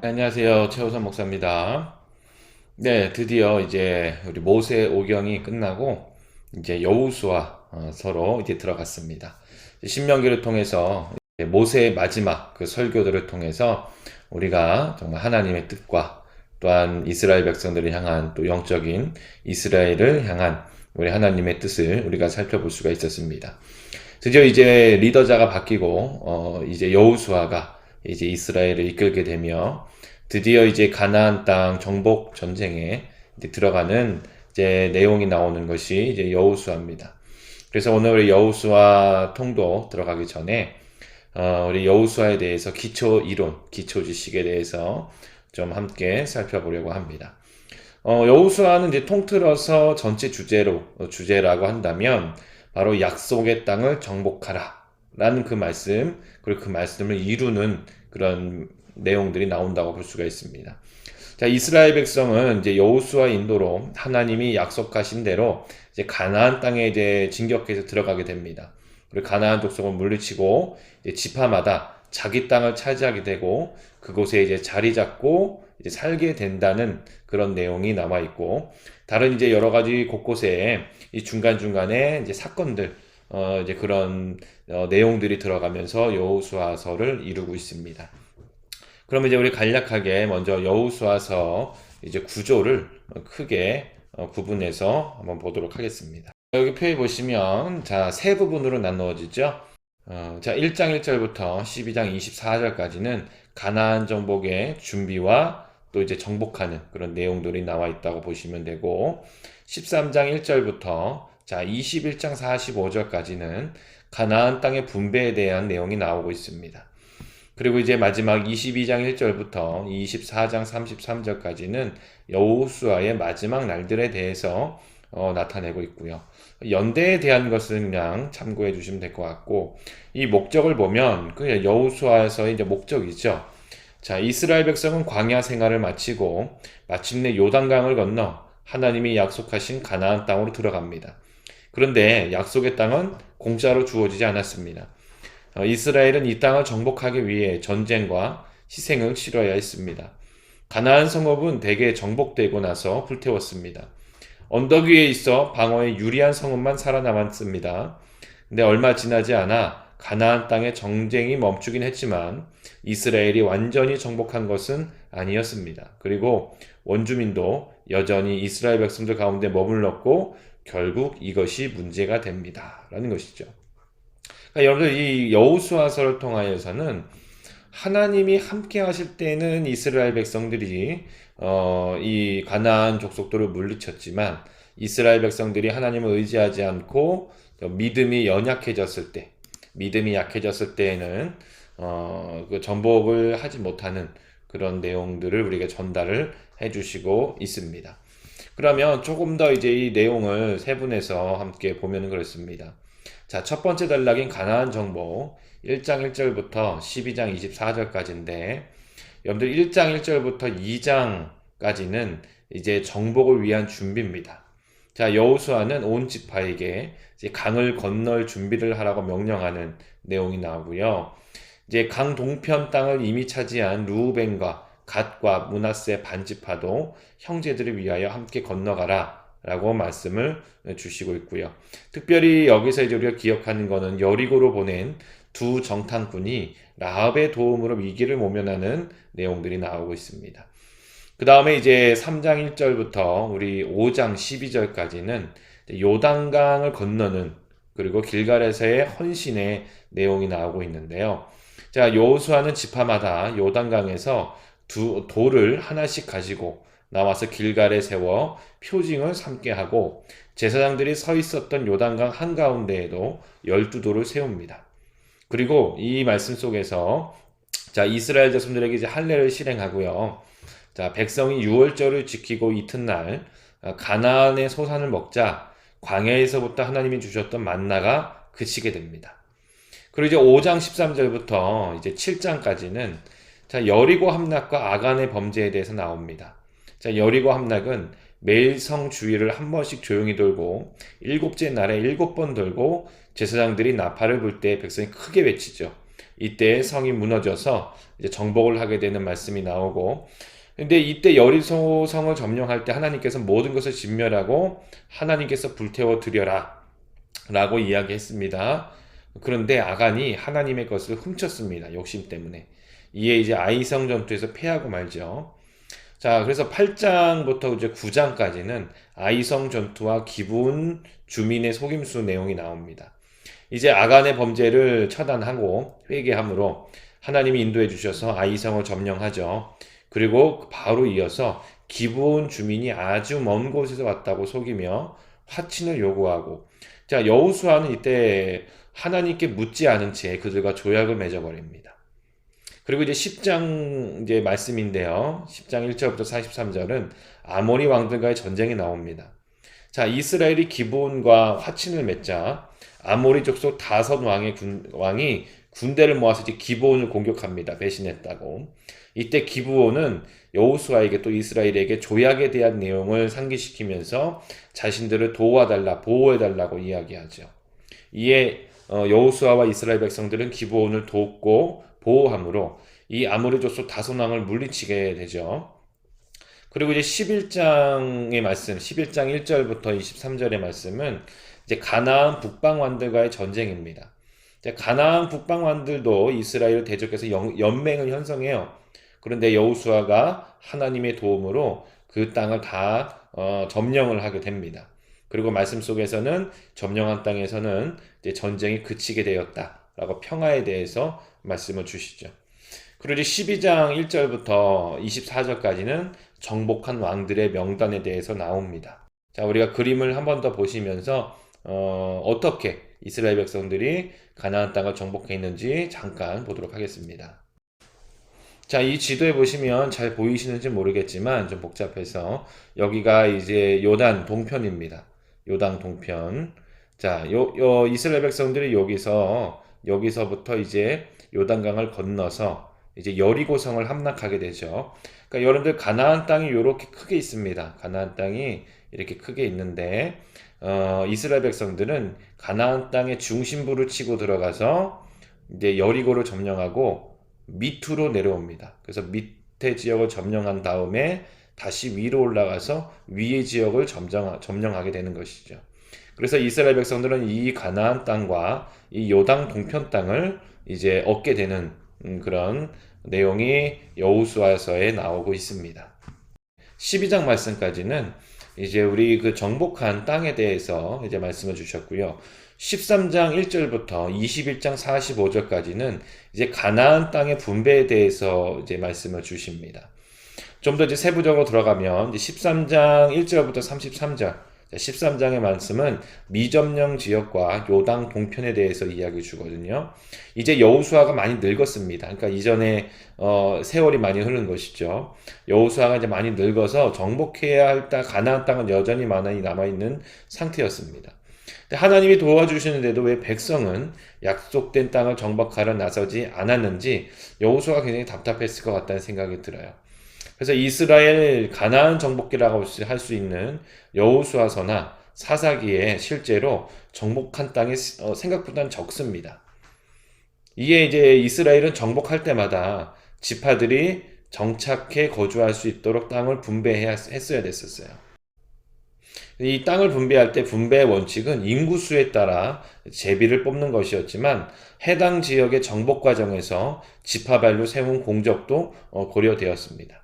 안녕하세요. 최호선 목사입니다. 네, 드디어 이제 우리 모세 오경이 끝나고 이제 여호수아 서로 이제 들어갔습니다. 신명기를 통해서 이제 모세의 마지막 그 설교들을 통해서 우리가 정말 하나님의 뜻과 또한 이스라엘 백성들을 향한 또 영적인 이스라엘을 향한 우리 하나님의 뜻을 우리가 살펴볼 수가 있었습니다. 드디어 이제 리더자가 바뀌고 이제 여호수아가 이제 이스라엘을 이끌게 되며 드디어 이제 가나안 땅 정복 전쟁에 이제 들어가는 이제 내용이 나오는 것이 이제 여호수아입니다. 그래서 오늘 우리 여호수아 통도 들어가기 전에 우리 여호수아에 대해서 기초 이론, 기초 지식에 대해서 좀 함께 살펴보려고 합니다. 여호수아는 이제 통틀어서 전체 주제라고 한다면 바로 약속의 땅을 정복하라 라는 그 말씀, 그리고 그 말씀을 이루는 그런 내용들이 나온다고 볼 수가 있습니다. 자, 이스라엘 백성은 이제 여호수아 인도로 하나님이 약속하신 대로 이제 가나안 땅에 이제 진격해서 들어가게 됩니다. 그리고 가나안 족속을 물리치고 이제 지파마다 자기 땅을 차지하게 되고 그곳에 이제 자리 잡고 이제 살게 된다는 그런 내용이 남아 있고, 다른 이제 여러 가지 곳곳에 이 중간중간에 이제 사건들 이제 그런 내용들이 들어가면서 여호수아서를 이루고 있습니다. 그러면 이제 우리 간략하게 먼저 여호수아서 이제 구조를 크게 구분해서 한번 보도록 하겠습니다. 여기 표에 보시면 자, 세 부분으로 나누어지죠. 자, 1장 1절부터 12장 24절까지는 가나안 정복의 준비와 또 이제 정복하는 그런 내용들이 나와 있다고 보시면 되고, 13장 1절부터 자, 21장 45절까지는 가나안 땅의 분배에 대한 내용이 나오고 있습니다. 그리고 이제 마지막 22장 1절부터 24장 33절까지는 여호수아의 마지막 날들에 대해서 나타내고 있고요. 연대에 대한 것은 그냥 참고해 주시면 될 것 같고, 이 목적을 보면 그 여호수아에서의 이제 목적이죠. 자, 이스라엘 백성은 광야 생활을 마치고 마침내 요단강을 건너 하나님이 약속하신 가나안 땅으로 들어갑니다. 그런데 약속의 땅은 공짜로 주어지지 않았습니다. 이스라엘은 이 땅을 정복하기 위해 전쟁과 희생을 치러야 했습니다. 가나안 성읍은 대개 정복되고 나서 불태웠습니다. 언덕 위에 있어 방어에 유리한 성읍만 살아남았습니다. 근데 얼마 지나지 않아 가나안 땅의 정쟁이 멈추긴 했지만 이스라엘이 완전히 정복한 것은 아니었습니다. 그리고 원주민도 여전히 이스라엘 백성들 가운데 머물렀고 결국 이것이 문제가 됩니다. 라는 것이죠. 그러니까 여러분들 이 여호수아서를 통하여서는 하나님이 함께 하실 때는 이스라엘 백성들이 이 가나안 족속들을 물리쳤지만 이스라엘 백성들이 하나님을 의지하지 않고 믿음이 연약해졌을 때, 믿음이 약해졌을 때에는 그 전복을 하지 못하는 그런 내용들을 우리가 전달을 해주시고 있습니다. 그러면 조금 더 이제 이 내용을 세분해서 함께 보면 그렇습니다. 자, 첫 번째 단락인 가나안 정복 1장 1절부터 12장 24절까지인데, 여러분들 1장 1절부터 2장까지는 이제 정복을 위한 준비입니다. 자, 여호수아는 온 지파에게 이제 강을 건널 준비를 하라고 명령하는 내용이 나오고요. 이제 강 동편 땅을 이미 차지한 루벤과 갓과 므낫세 반지파도 형제들을 위하여 함께 건너가라 라고 말씀을 주시고 있고요. 특별히 여기서 이제 우리가 기억하는 것은 여리고로 보낸 두 정탐꾼이 라합의 도움으로 위기를 모면하는 내용들이 나오고 있습니다. 그 다음에 이제 3장 1절부터 우리 5장 12절까지는 요단강을 건너는, 그리고 길갈에서의 헌신의 내용이 나오고 있는데요. 자, 여호수아는 지파마다 요단강에서 돌을 하나씩 가지고 나와서 길갈에 세워 표징을 삼게 하고, 제사장들이 서 있었던 요단강 한가운데에도 12돌을 세웁니다. 그리고 이 말씀 속에서 자, 이스라엘 자손들에게 이제 할례를 실행하고요. 자, 백성이 유월절을 지키고 이튿날 가나안의 소산을 먹자 광야에서부터 하나님이 주셨던 만나가 그치게 됩니다. 그리고 이제 5장 13절부터 이제 7장까지는 자, 여리고 함락과 아간의 범죄에 대해서 나옵니다. 자, 여리고 함락은 매일 성 주위를 한 번씩 조용히 돌고 일곱째 날에 7번 돌고 제사장들이 나팔을 불 때 백성이 크게 외치죠. 이때 성이 무너져서 이제 정복을 하게 되는 말씀이 나오고, 근데 이때 여리고 성을 점령할 때 하나님께서 모든 것을 진멸하고 하나님께서 불태워 드려라 라고 이야기했습니다. 그런데 아간이 하나님의 것을 훔쳤습니다. 욕심 때문에. 이에 이제 아이성 전투에서 패하고 말죠. 자, 그래서 8장부터 이제 9장까지는 아이성 전투와 기브온 주민의 속임수 내용이 나옵니다. 이제 아간의 범죄를 처단하고 회개함으로 하나님이 인도해 주셔서 아이성을 점령하죠. 그리고 바로 이어서 기브온 주민이 아주 먼 곳에서 왔다고 속이며 화친을 요구하고, 자, 여호수아는 이때 하나님께 묻지 않은 채 그들과 조약을 맺어버립니다. 그리고 이제 10장 이제 말씀인데요. 10장 1절부터 43절은 아모리 왕들과의 전쟁이 나옵니다. 자, 이스라엘이 기브온과 화친을 맺자 아모리 족속 다섯 왕이 군대를 모아서 이제 기브온을 공격합니다. 배신했다고. 이때 기브온은 여호수아에게 또 이스라엘에게 조약에 대한 내용을 상기시키면서 자신들을 도와달라, 보호해달라고 이야기하죠. 이에 여호수아와 이스라엘 백성들은 기브온을 돕고 보호함으로 이 아모리 족속 다섯 왕을 물리치게 되죠. 그리고 이제 11장의 말씀, 11장 1절부터 23절의 말씀은 이제 가나안 북방왕들과의 전쟁입니다. 가나안 북방왕들도 이스라엘 대적해서 연맹을 형성해요. 그런데 여호수아가 하나님의 도움으로 그 땅을 다 점령을 하게 됩니다. 그리고 말씀 속에서는 점령한 땅에서는 이제 전쟁이 그치게 되었다라고 평화에 대해서 말씀을 주시죠. 그리고 이제 12장 1절부터 24절까지는 정복한 왕들의 명단에 대해서 나옵니다. 자, 우리가 그림을 한 번 더 보시면서 어떻게 이스라엘 백성들이 가나안 땅을 정복했는지 잠깐 보도록 하겠습니다. 자, 이 지도에 보시면 잘 보이시는지 모르겠지만 좀 복잡해서 여기가 이제 요단 동편입니다. 요단 동편. 자, 이스라엘 백성들이 여기서부터 이제 요단강을 건너서 이제 여리고성을 함락하게 되죠. 그러니까 여러분들 가나안 땅이 이렇게 크게 있습니다. 가나안 땅이 이렇게 크게 있는데 이스라엘 백성들은 가나안 땅의 중심부를 치고 들어가서 이제 여리고를 점령하고 밑으로 내려옵니다. 그래서 밑에 지역을 점령한 다음에 다시 위로 올라가서 위의 지역을 점령하게 되는 것이죠. 그래서 이스라엘 백성들은 이 가나안 땅과 이 요단 동편 땅을 이제 얻게 되는 그런 내용이 여호수아서에 나오고 있습니다. 12장 말씀까지는 이제 우리 그 정복한 땅에 대해서 이제 말씀을 주셨고요. 13장 1절부터 21장 45절까지는 이제 가나안 땅의 분배에 대해서 이제 말씀을 주십니다. 좀 더 이제 세부적으로 들어가면 이제 13장 1절부터 33절 13장의 말씀은 미점령 지역과 요단 동편에 대해서 이야기 주거든요. 이제 여호수아가 많이 늙었습니다. 그러니까 이전에 세월이 많이 흐른 것이죠. 여호수아가 이제 많이 늙어서 정복해야 할 가나안 땅은 여전히 많이 남아있는 상태였습니다. 하나님이 도와주시는데도 왜 백성은 약속된 땅을 정복하러 나서지 않았는지 여호수아가 굉장히 답답했을 것 같다는 생각이 들어요. 그래서 이스라엘 가나안 정복기라고 할 수 있는 여호수아서나 사사기에 실제로 정복한 땅이 생각보다는 적습니다. 이게 이제 이스라엘은 정복할 때마다 지파들이 정착해 거주할 수 있도록 땅을 했어야 됐었어요. 이 땅을 분배할 때 분배의 원칙은 인구수에 따라 제비를 뽑는 것이었지만 해당 지역의 정복 과정에서 지파별로 세운 공적도 고려되었습니다.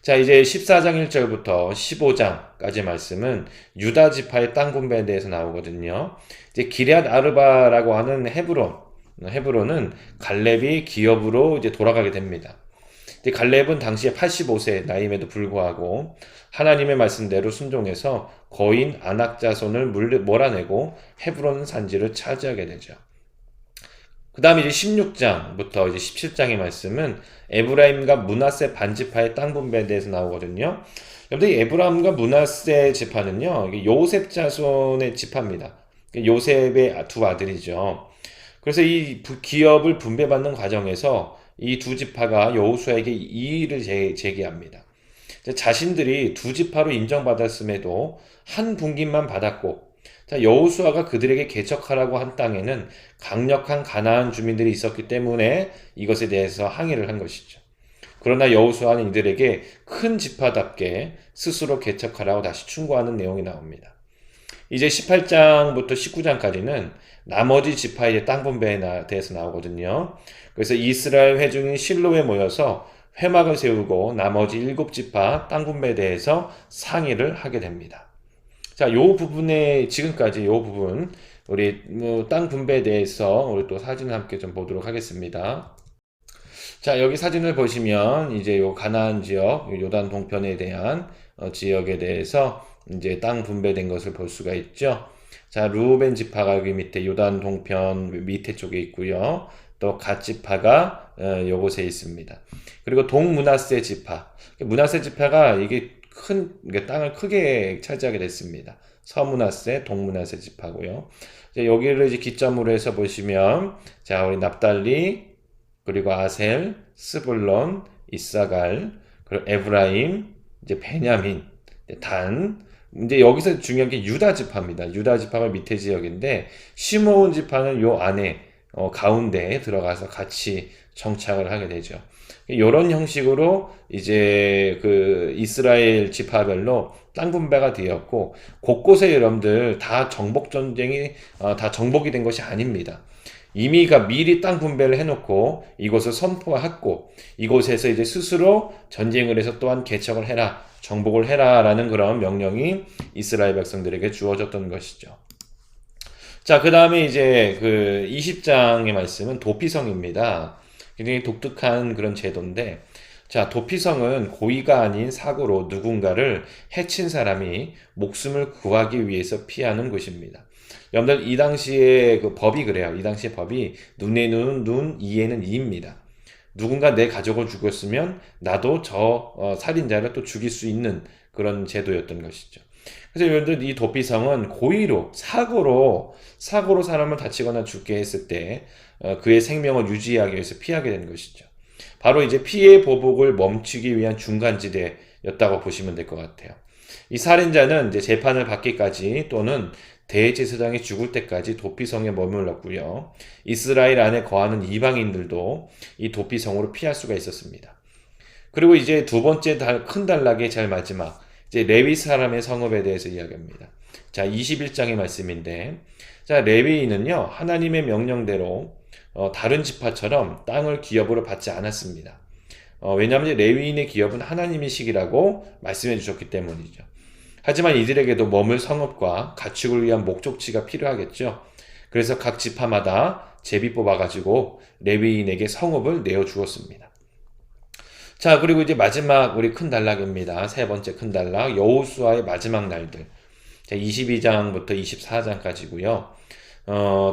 자, 이제 14장 1절부터 15장까지 말씀은 유다 지파의 땅 분배에 대해서 나오거든요. 이제 기럇 아르바라고 하는 헤브론은 갈렙이 기업으로 이제 돌아가게 됩니다. 이제 갈렙은 당시에 85세 나임에도 불구하고 하나님의 말씀대로 순종해서 거인 아낙 자손을 몰아내고 헤브론 산지를 차지하게 되죠. 그 다음에 이제 16장부터 이제 17장의 말씀은 에브라임과 므낫세 반지파의 땅 분배에 대해서 나오거든요. 여러분들 이 에브라임과 므낫세 지파는요, 요셉 자손의 지파입니다. 요셉의 두 아들이죠. 그래서 이 기업을 분배받는 과정에서 이 두 지파가 여호수아에게 이의를 제기합니다. 자신들이 두 지파로 인정받았음에도 한 분깃만 받았고 자, 여호수아가 그들에게 개척하라고 한 땅에는 강력한 가나안 주민들이 있었기 때문에 이것에 대해서 항의를 한 것이죠. 그러나 여호수아는 이들에게 큰 지파답게 스스로 개척하라고 다시 충고하는 내용이 나옵니다. 이제 18장부터 19장까지는 나머지 지파의 땅 분배에 대해서 나오거든요. 그래서 이스라엘 회중이 실로에 모여서 회막을 세우고 나머지 7지파 땅 분배에 대해서 상의를 하게 됩니다. 자, 요 부분에 지금까지 요 부분 우리 땅 분배에 대해서 우리 또 사진을 함께 좀 보도록 하겠습니다. 자, 여기 사진을 보시면 이제 요 가나안 지역, 요단 동편에 대한 지역에 대해서 이제 땅 분배된 것을 볼 수가 있죠. 자, 르우벤 지파가 여기 밑에 요단 동편 밑에 쪽에 있고요. 또 갓 지파가 요곳에 있습니다. 그리고 동므낫세 지파. 므낫세 지파가 이게 땅을 크게 차지하게 됐습니다. 서므낫세, 동므낫세 지파고요. 여기를 이제 기점으로 해서 보시면 자, 우리 납달리, 그리고 아셀, 스불론, 이사갈, 그리고 에브라임, 이제 베냐민, 단. 이제 여기서 중요한 게 유다 지파입니다. 유다 지파가 밑에 지역인데 시므온 지파는 요 안에 가운데에 들어가서 같이 정착을 하게 되죠. 이런 형식으로 이제 그 이스라엘 지파별로 땅 분배가 되었고 곳곳에 여러분들 다 정복 전쟁이 다 정복이 된 것이 아닙니다. 이미가 미리 땅 분배를 해놓고 이곳을 선포했고 이곳에서 이제 스스로 전쟁을 해서 또한 개척을 해라, 정복을 해라라는 그런 명령이 이스라엘 백성들에게 주어졌던 것이죠. 자, 그 다음에 이제 그 20장의 말씀은 도피성입니다. 굉장히 독특한 그런 제도인데, 자, 도피성은 고의가 아닌 사고로 누군가를 해친 사람이 목숨을 구하기 위해서 피하는 곳입니다. 여러분들 이 당시에 그 법이 그래요. 이 당시의 법이 눈에 눈, 이에는 이입니다. 누군가 내 가족을 죽였으면 나도 저 살인자를 또 죽일 수 있는 그런 제도였던 것이죠. 그래서 여러분들 이 도피성은 고의로 사고로 사람을 다치거나 죽게 했을 때 그의 생명을 유지하기 위해서 피하게 된 것이죠. 바로 이제 피해 보복을 멈추기 위한 중간지대였다고 보시면 될 것 같아요. 이 살인자는 이제 재판을 받기까지 또는 대제사장이 죽을 때까지 도피성에 머물렀고요. 이스라엘 안에 거하는 이방인들도 이 도피성으로 피할 수가 있었습니다. 그리고 이제 두 번째 큰 단락의 제일 마지막 이제 레위 사람의 성읍에 대해서 이야기합니다. 자, 21장의 말씀인데, 자, 레위인은요 하나님의 명령대로 다른 지파처럼 땅을 기업으로 받지 않았습니다. 왜냐하면 레위인의 기업은 하나님이시기라고 말씀해 주셨기 때문이죠. 하지만 이들에게도 머물 성읍과 가축을 위한 목적지가 필요하겠죠. 그래서 각 지파마다 제비 뽑아가지고 레위인에게 성읍을 내어 주었습니다. 자, 그리고 이제 마지막 우리 큰 단락입니다. 세 번째 큰 단락, 여호수아의 마지막 날들. 자, 22장부터 24장까지고요.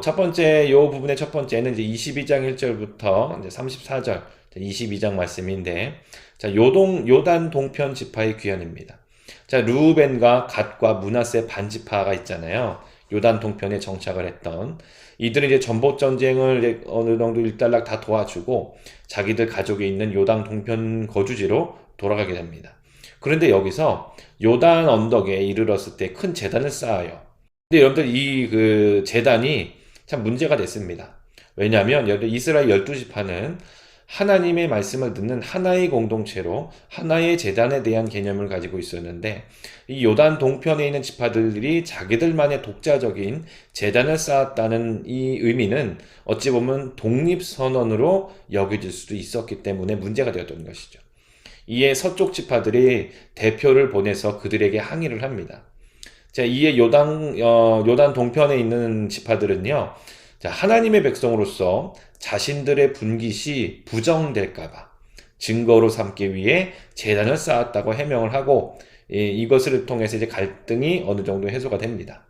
첫 번째 요 부분의 첫 번째는 이제 22장 1절부터 이제 34절 22장 말씀인데, 자, 요단 동편 지파의 귀환입니다. 자, 르우벤과 갓과 므낫세 반지파가 있잖아요. 요단 동편에 정착을 했던 이들은 이제 전복 전쟁을 어느 정도 일단락 다 도와주고 자기들 가족이 있는 요단 동편 거주지로 돌아가게 됩니다. 그런데 여기서 요단 언덕에 이르렀을 때 큰 제단을 쌓아요. 근데 여러분들 이 그 제단이 참 문제가 됐습니다. 왜냐하면 여러분들 이스라엘 12지파는 하나님의 말씀을 듣는 하나의 공동체로 하나의 제단에 대한 개념을 가지고 있었는데, 이 요단 동편에 있는 지파들이 자기들만의 독자적인 제단을 쌓았다는 이 의미는 어찌 보면 독립선언으로 여겨질 수도 있었기 때문에 문제가 되었던 것이죠. 이에 서쪽 지파들이 대표를 보내서 그들에게 항의를 합니다. 자, 이에 요단 동편에 있는 지파들은요, 자, 하나님의 백성으로서 자신들의 분깃이 부정될까봐 증거로 삼기 위해 제단을 쌓았다고 해명을 하고, 이것을 통해서 이제 갈등이 어느 정도 해소가 됩니다.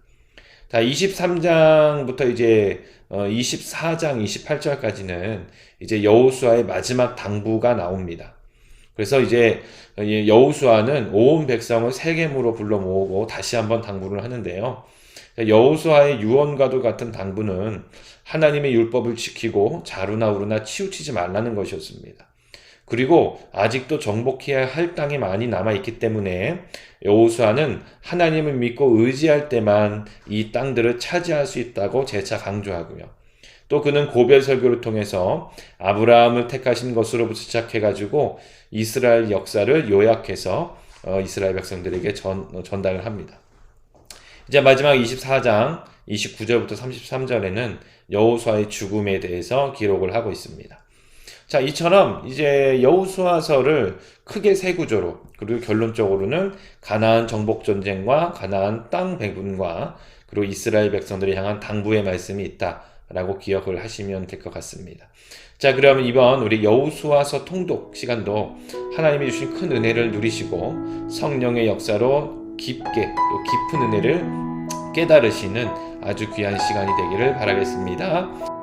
자, 23장부터 이제 24장 28절까지는 이제 여호수아의 마지막 당부가 나옵니다. 그래서 이제 여호수아는 온 백성을 세겜으로 불러 모으고 다시 한번 당부를 하는데요. 여호수아의 유언과도 같은 당부는 하나님의 율법을 지키고 자루나 우루나 치우치지 말라는 것이었습니다. 그리고 아직도 정복해야 할 땅이 많이 남아있기 때문에 여호수아는 하나님을 믿고 의지할 때만 이 땅들을 차지할 수 있다고 재차 강조하고요. 또 그는 고별 설교를 통해서 아브라함을 택하신 것으로부터 시작해가지고 이스라엘 역사를 요약해서 이스라엘 백성들에게 전달을 합니다. 이제 마지막 24장 29절부터 33절에는 여호수아의 죽음에 대해서 기록을 하고 있습니다. 자, 이처럼 이제 여호수아서를 크게 세 구조로, 그리고 결론적으로는 가나안 정복 전쟁과 가나안 땅 배분과 그리고 이스라엘 백성들을 향한 당부의 말씀이 있다라고 기억을 하시면 될 것 같습니다. 자, 그러면 이번 우리 여호수아서 통독 시간도 하나님이 주신 큰 은혜를 누리시고 성령의 역사로 깊게 또 깊은 은혜를 깨달으시는 아주 귀한 시간이 되기를 바라겠습니다.